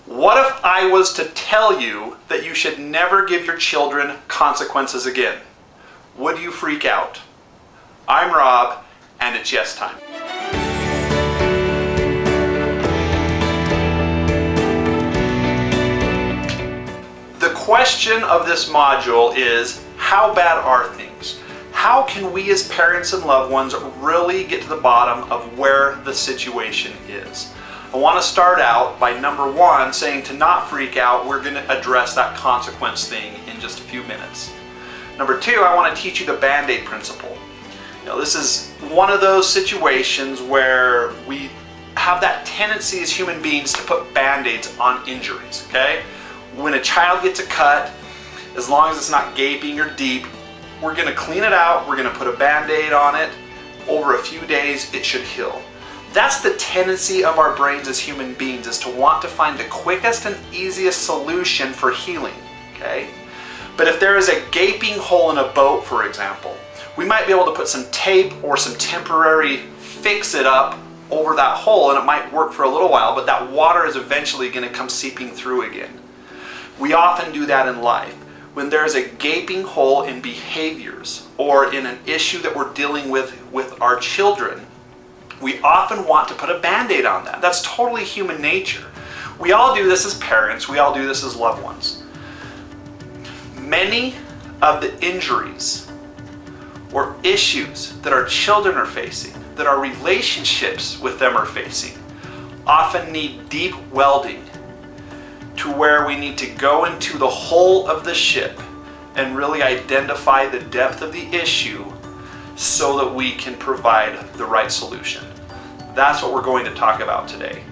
What if I was to tell you that you should never give your children consequences again? Would you freak out? I'm Rob, and it's yes time. The question of this module is, how bad are things? How can we as parents and loved ones really get to the bottom of where the situation is? I want to start out by number one, saying to not freak out. We're going to address that consequence thing in just a few minutes. Number two, I want to teach you the Band-Aid principle. This is one of those situations where we have that tendency as human beings to put Band-Aids on injuries, okay? When a child gets a cut, as long as it's not gaping or deep, we're going to clean it out, we're going to put a Band-Aid on it. Over a few days, it should heal. That's the tendency of our brains as human beings, is to want to find the quickest and easiest solution for healing, okay? But if there is a gaping hole in a boat, for example, we might be able to put some tape or some temporary fix-it-up over that hole, and it might work for a little while, but that water is eventually going to come seeping through again. We often do that in life. When there is a gaping hole in behaviors or in an issue that we're dealing with our children, we often want to put a Band-Aid on that. That's totally human nature. We all do this as parents. We all do this as loved ones. Many of the injuries or issues that our children are facing, that our relationships with them are facing, often need deep welding to where we need to go into the hull of the ship and really identify the depth of the issue so that we can provide the right solution. That's what we're going to talk about today.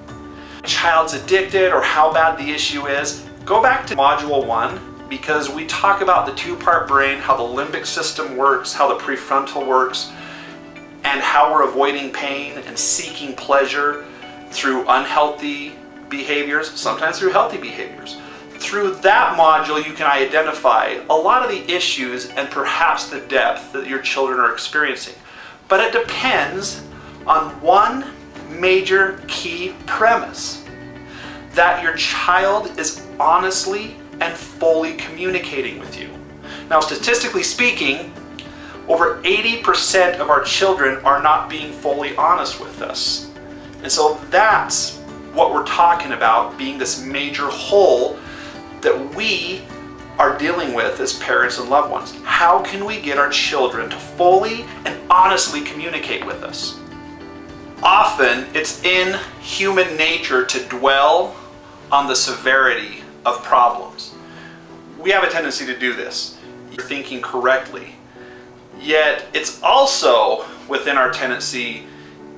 A child's addicted or how bad the issue is, go back to module 1, because we talk about the two-part brain, how the limbic system works, how the prefrontal works, and how we're avoiding pain and seeking pleasure through unhealthy behaviors, sometimes through healthy behaviors. Through that module, you can identify a lot of the issues and perhaps the depth that your children are experiencing. But it depends on one major key premise: that your child is honestly and fully communicating with you. Now, statistically speaking, over 80% of our children are not being fully honest with us. And so that's what we're talking about, being this major hole that we are dealing with as parents and loved ones. How can we get our children to fully and honestly communicate with us? Often, it's in human nature to dwell on the severity of problems. We have a tendency to do this. You're thinking correctly. Yet, it's also within our tendency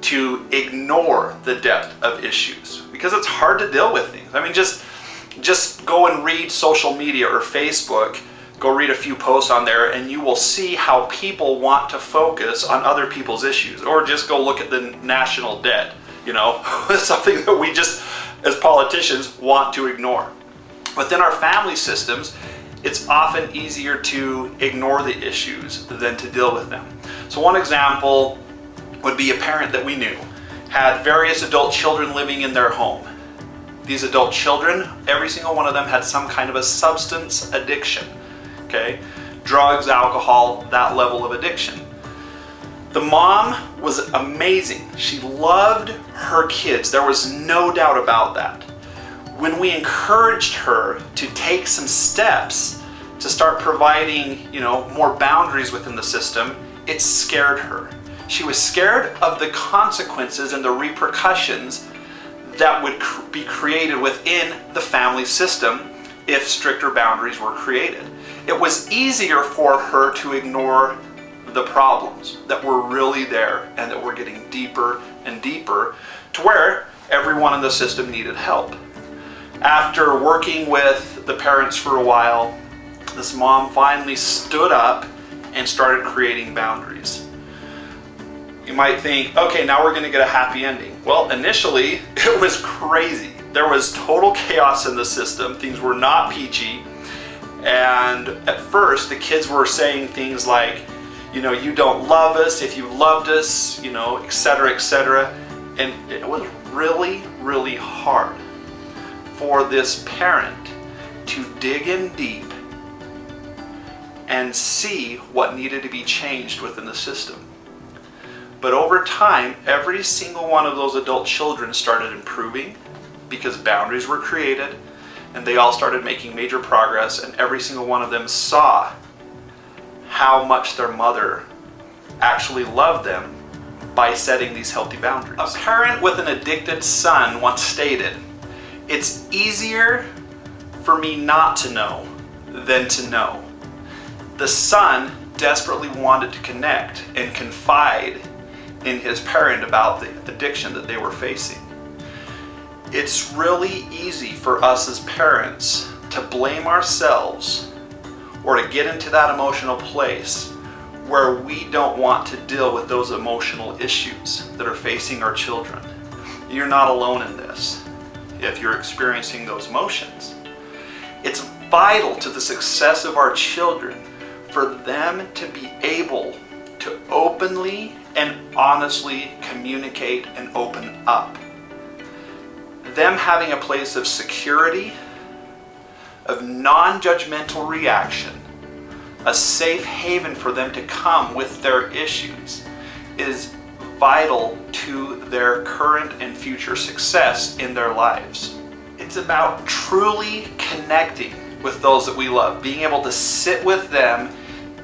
to ignore the depth of issues because it's hard to deal with things. I mean, just go and read social media or Facebook, go read a few posts on there, and you will see how people want to focus on other people's issues. Or just go look at the national debt, it's something that we just, as politicians, want to ignore. Within our family systems, it's often easier to ignore the issues than to deal with them. So one example would be a parent that we knew had various adult children living in their home. These adult children, every single one of them had some kind of a substance addiction, okay? Drugs, alcohol, that level of addiction. The mom was amazing. She loved her kids. There was no doubt about that. When we encouraged her to take some steps to start providing, more boundaries within the system, it scared her. She was scared of the consequences and the repercussions that would be created within the family system if stricter boundaries were created. It was easier for her to ignore the problems that were really there and that were getting deeper and deeper to where everyone in the system needed help. After working with the parents for a while, this mom finally stood up and started creating boundaries. You might think, okay, now we're going to get a happy ending. Well, initially, it was crazy. There was total chaos in the system. Things were not peachy. And at first, the kids were saying things like, you don't love us. If you loved us, etc., etc. And it was really, really hard. for this parent to dig in deep and see what needed to be changed within the system. But over time, every single one of those adult children started improving because boundaries were created, and they all started making major progress, and every single one of them saw how much their mother actually loved them by setting these healthy boundaries. A parent with an addicted son once stated, "It's easier for me not to know than to know." The son desperately wanted to connect and confide in his parent about the addiction that they were facing. It's really easy for us as parents to blame ourselves or to get into that emotional place where we don't want to deal with those emotional issues that are facing our children. You're not alone in this if you're experiencing those emotions. It's vital to the success of our children for them to be able to openly and honestly communicate and open up. Them having a place of security, of non-judgmental reaction, a safe haven for them to come with their issues is vital to their current and future success in their lives. It's about truly connecting with those that we love, being able to sit with them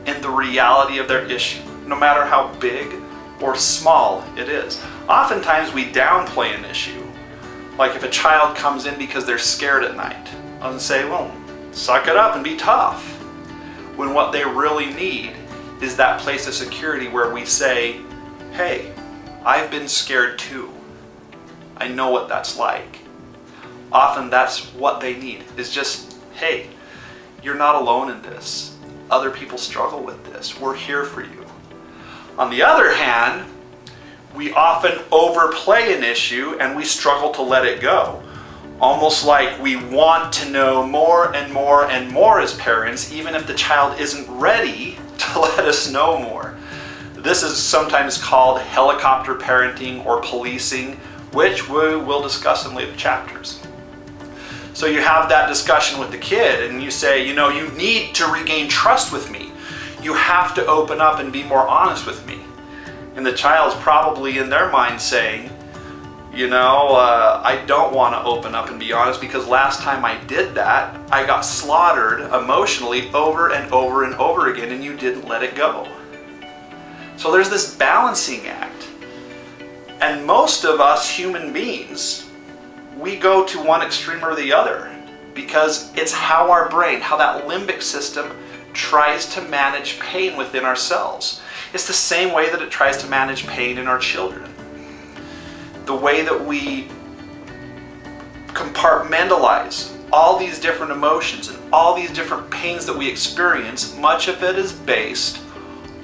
in the reality of their issue, no matter how big or small it is. Oftentimes we downplay an issue. Like if a child comes in because they're scared at night, I'll say, well, suck it up and be tough. When what they really need is that place of security where we say, hey, I've been scared too. I know what that's like. Often that's what they need, is just, hey, you're not alone in this. Other people struggle with this. We're here for you. On the other hand, we often overplay an issue and we struggle to let it go. Almost like we want to know more and more and more as parents, even if the child isn't ready to let us know more. This is sometimes called helicopter parenting or policing, which we will discuss in later chapters. So you have that discussion with the kid and you say, you know, you need to regain trust with me. You have to open up and be more honest with me. And the child's probably in their mind saying, you know, I don't want to open up and be honest because last time I did that, I got slaughtered emotionally over and over and over again and you didn't let it go. So there's this balancing act. And most of us human beings, we go to one extreme or the other because it's how our brain, how that limbic system tries to manage pain within ourselves. It's the same way that it tries to manage pain in our children. The way that we compartmentalize all these different emotions and all these different pains that we experience, much of it is based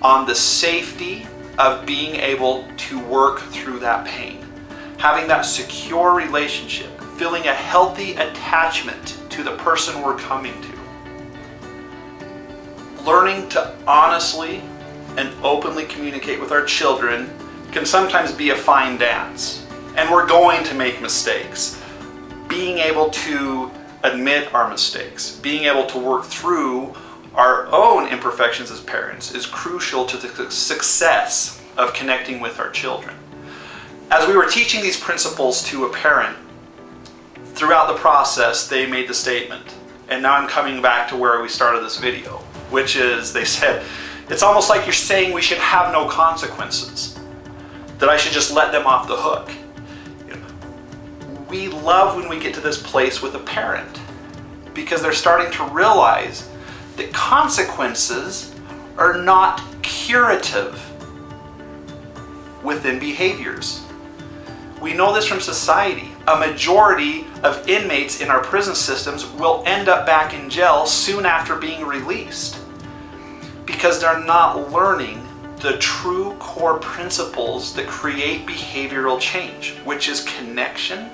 on the safety of being able to work through that pain. Having that secure relationship, feeling a healthy attachment to the person we're coming to. Learning to honestly and openly communicate with our children can sometimes be a fine dance. And we're going to make mistakes. Being able to admit our mistakes, being able to work through our own imperfections as parents is crucial to the success of connecting with our children. As we were teaching these principles to a parent, throughout the process they made the statement, and now I'm coming back to where we started this video, which is they said, it's almost like you're saying we should have no consequences, that I should just let them off the hook. We love when we get to this place with a parent because they're starting to realize that consequences are not curative within behaviors. We know this from society. A majority of inmates in our prison systems will end up back in jail soon after being released because they're not learning the true core principles that create behavioral change, which is connection,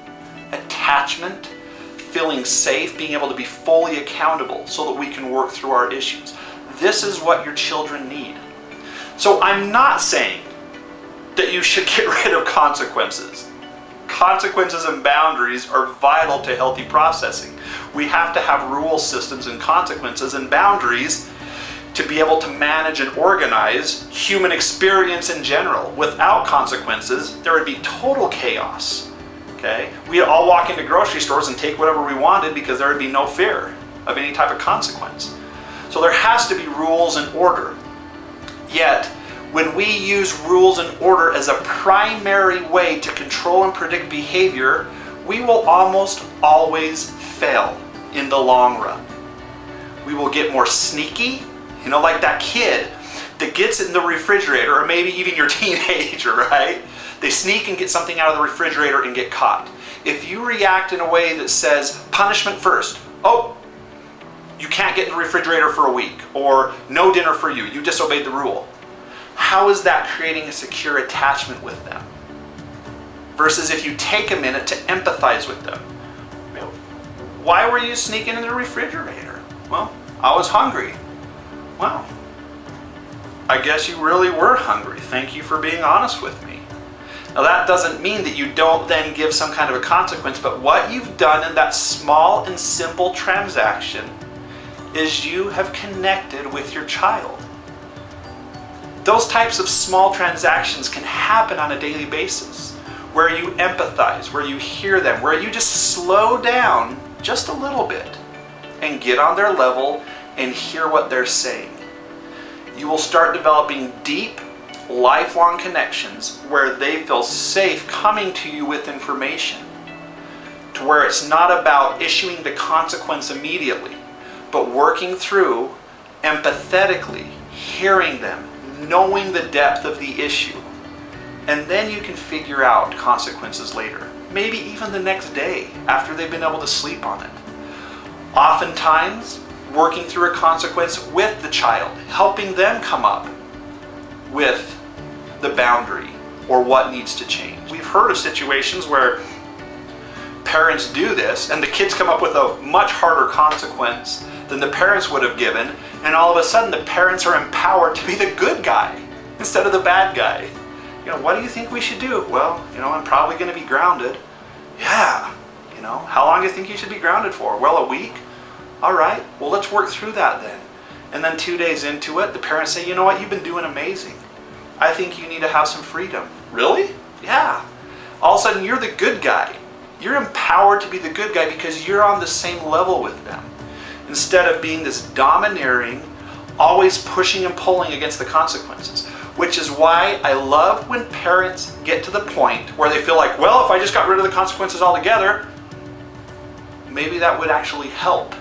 attachment, feeling safe, being able to be fully accountable so that we can work through our issues. This is what your children need. So I'm not saying that you should get rid of consequences. Consequences and boundaries are vital to healthy processing. We have to have rule systems and consequences and boundaries to be able to manage and organize human experience in general. Without consequences, there would be total chaos. Okay? We'd all walk into grocery stores and take whatever we wanted because there would be no fear of any type of consequence. So there has to be rules and order. Yet, when we use rules and order as a primary way to control and predict behavior, we will almost always fail in the long run. We will get more sneaky, you know, like that kid that gets in the refrigerator, or maybe even your teenager, right? They sneak and get something out of the refrigerator and get caught. If you react in a way that says, punishment first, oh, you can't get in the refrigerator for a week, or no dinner for you, you disobeyed the rule. How is that creating a secure attachment with them? Versus if you take a minute to empathize with them. You know, why were you sneaking in the refrigerator? Well, I was hungry. Well, I guess you really were hungry. Thank you for being honest with me. Now that doesn't mean that you don't then give some kind of a consequence, but what you've done in that small and simple transaction is you have connected with your child. Those types of small transactions can happen on a daily basis, where you empathize, where you hear them, where you just slow down just a little bit and get on their level and hear what they're saying. You will start developing deep, lifelong connections where they feel safe coming to you with information, to where it's not about issuing the consequence immediately, but working through empathetically, hearing them, knowing the depth of the issue. And then you can figure out consequences later, maybe even the next day after they've been able to sleep on it. Oftentimes, working through a consequence with the child, helping them come up with the boundary or what needs to change. We've heard of situations where parents do this and the kids come up with a much harder consequence than the parents would have given, and all of a sudden the parents are empowered to be the good guy instead of the bad guy. You know, what do you think we should do? Well, you know, I'm probably going to be grounded. Yeah, you know, how long do you think you should be grounded for? Well, a week? All right, well, let's work through that then. And then 2 days into it, the parents say, you know what, you've been doing amazing. I think you need to have some freedom. Really? Yeah. All of a sudden, you're the good guy. You're empowered to be the good guy because you're on the same level with them. Instead of being this domineering, always pushing and pulling against the consequences. Which is why I love when parents get to the point where they feel like, well, if I just got rid of the consequences altogether, maybe that would actually help.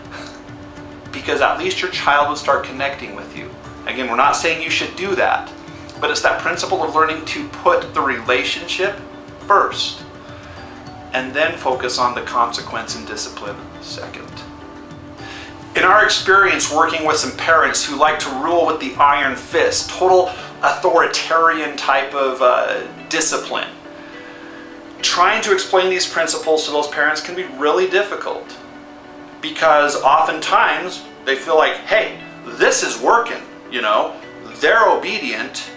Because at least your child would start connecting with you. Again, we're not saying you should do that, but it's that principle of learning to put the relationship first and then focus on the consequence and discipline second. In our experience working with some parents who like to rule with the iron fist, total authoritarian type of discipline, trying to explain these principles to those parents can be really difficult because oftentimes they feel like, hey, this is working, you know, they're obedient,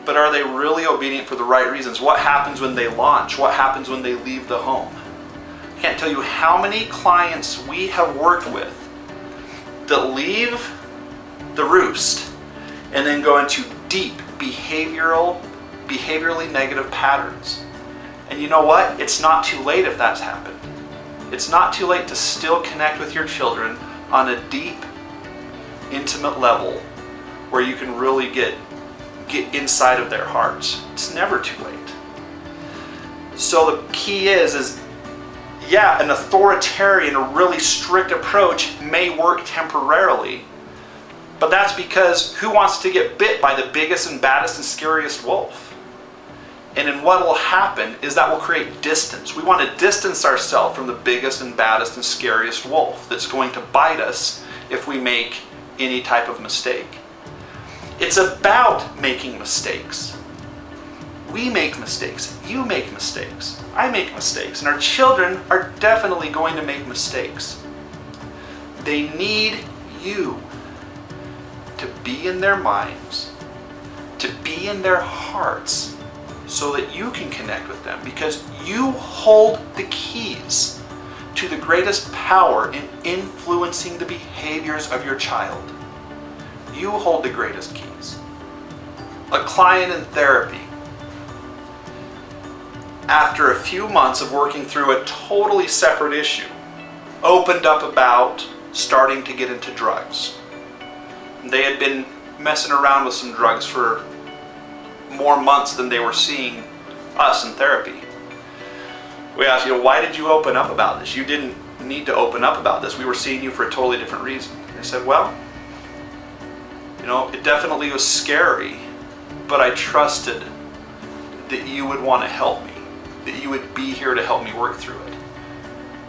but are they really obedient for the right reasons? What happens when they launch? What happens when they leave the home? I can't tell you how many clients we have worked with that leave the roost and then go into deep behaviorally negative patterns. And you know what? It's not too late if that's happened. It's not too late to still connect with your children on a deep, intimate level where you can really get inside of their hearts. It's never too late. So the key is yeah, an authoritarian, a really strict approach may work temporarily, but that's because who wants to get bit by the biggest and baddest and scariest wolf? And then what will happen is that will create distance. We want to distance ourselves from the biggest and baddest and scariest wolf that's going to bite us if we make any type of mistake. It's about making mistakes. We make mistakes, you make mistakes, I make mistakes, and our children are definitely going to make mistakes. They need you to be in their minds, to be in their hearts, so that you can connect with them, because you hold the keys to the greatest power in influencing the behaviors of your child. You hold the greatest keys. A client in therapy, after a few months of working through a totally separate issue, opened up about starting to get into drugs. They had been messing around with some drugs for more months than they were seeing us in therapy. We asked, why did you open up about this? You didn't need to open up about this. We were seeing you for a totally different reason. They said, well, it definitely was scary, but I trusted that you would want to help me, that you would be here to help me work through it.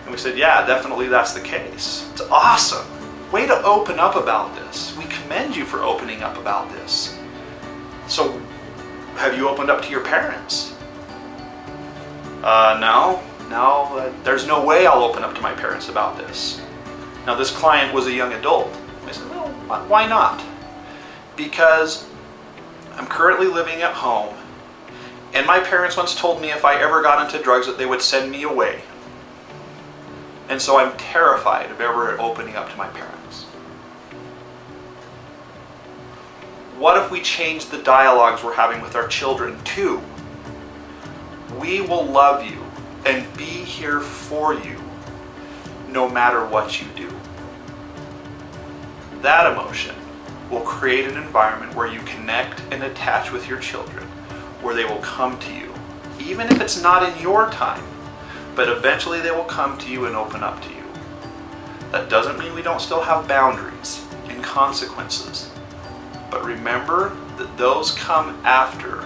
And we said, yeah, definitely that's the case. It's awesome. Way to open up about this. We commend you for opening up about this. So, have you opened up to your parents? No, there's no way I'll open up to my parents about this. Now, this client was a young adult. I said, well, why not? Because I'm currently living at home, and my parents once told me if I ever got into drugs that they would send me away. And so I'm terrified of ever opening up to my parents. What if we change the dialogues we're having with our children too? We will love you and be here for you no matter what you do. That emotion will create an environment where you connect and attach with your children, where they will come to you, even if it's not in your time, but eventually they will come to you and open up to you. That doesn't mean we don't still have boundaries and consequences, but remember that those come after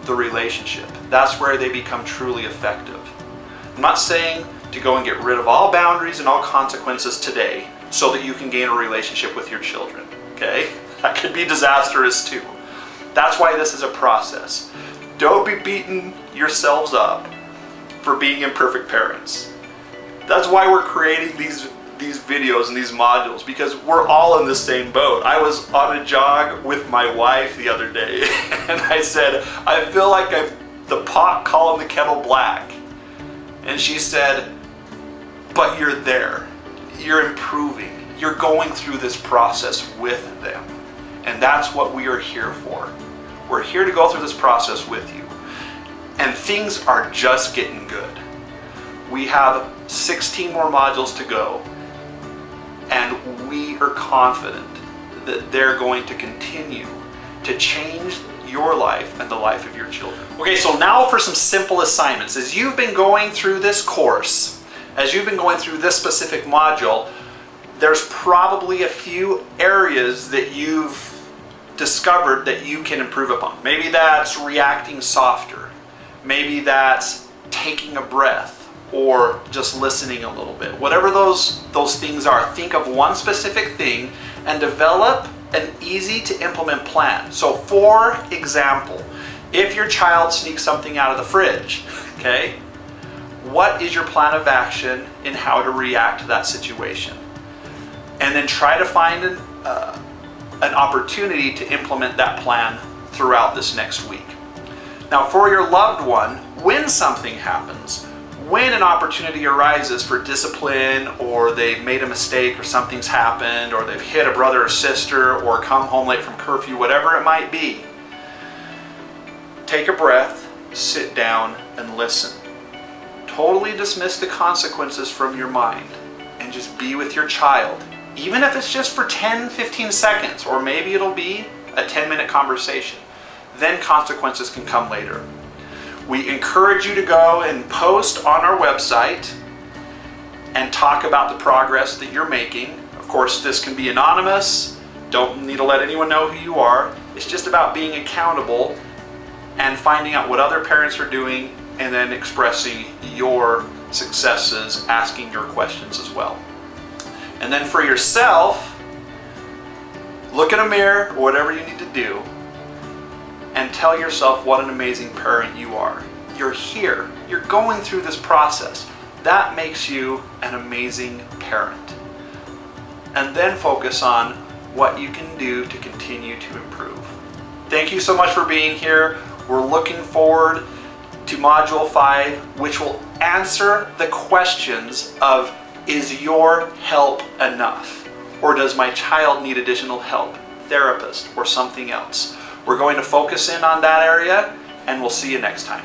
the relationship. That's where they become truly effective. I'm not saying to go and get rid of all boundaries and all consequences today so that you can gain a relationship with your children, okay? That could be disastrous too. That's why this is a process. Don't be beating yourselves up for being imperfect parents. That's why we're creating these videos and these modules, because we're all in the same boat. I was on a jog with my wife the other day and I said, I feel like I'm the pot calling the kettle black. And she said, but you're there. You're improving. You're going through this process with them. And that's what we are here for. We're here to go through this process with you. And things are just getting good. We have 16 more modules to go. And we are confident that they're going to continue to change your life and the life of your children. Okay, so now for some simple assignments. As you've been going through this course, as you've been going through this specific module, there's probably a few areas that you've discovered that you can improve upon. Maybe that's reacting softer. Maybe that's taking a breath, or just listening a little bit. Whatever those things are, think of one specific thing and develop an easy to implement plan. So for example, if your child sneaks something out of the fridge, okay, what is your plan of action in how to react to that situation? And then try to find an opportunity to implement that plan throughout this next week. Now for your loved one, when something happens, when an opportunity arises for discipline, or they've made a mistake, or something's happened, or they've hit a brother or sister, or come home late from curfew, whatever it might be, take a breath, sit down, and listen. Totally dismiss the consequences from your mind and just be with your child. Even if it's just for 10-15 seconds, or maybe it'll be a 10-minute conversation. Then consequences can come later. We encourage you to go and post on our website and talk about the progress that you're making. Of course, this can be anonymous. Don't need to let anyone know who you are. It's just about being accountable and finding out what other parents are doing, and then expressing your successes, asking your questions as well. And then for yourself, look in a mirror, or whatever you need to do, and tell yourself what an amazing parent you are. You're here. You're going through this process. That makes you an amazing parent. And then focus on what you can do to continue to improve. Thank you so much for being here. We're looking forward to Module 5, which will answer the questions of, is your help enough? Or does my child need additional help, therapist, or something else? We're going to focus in on that area, and we'll see you next time.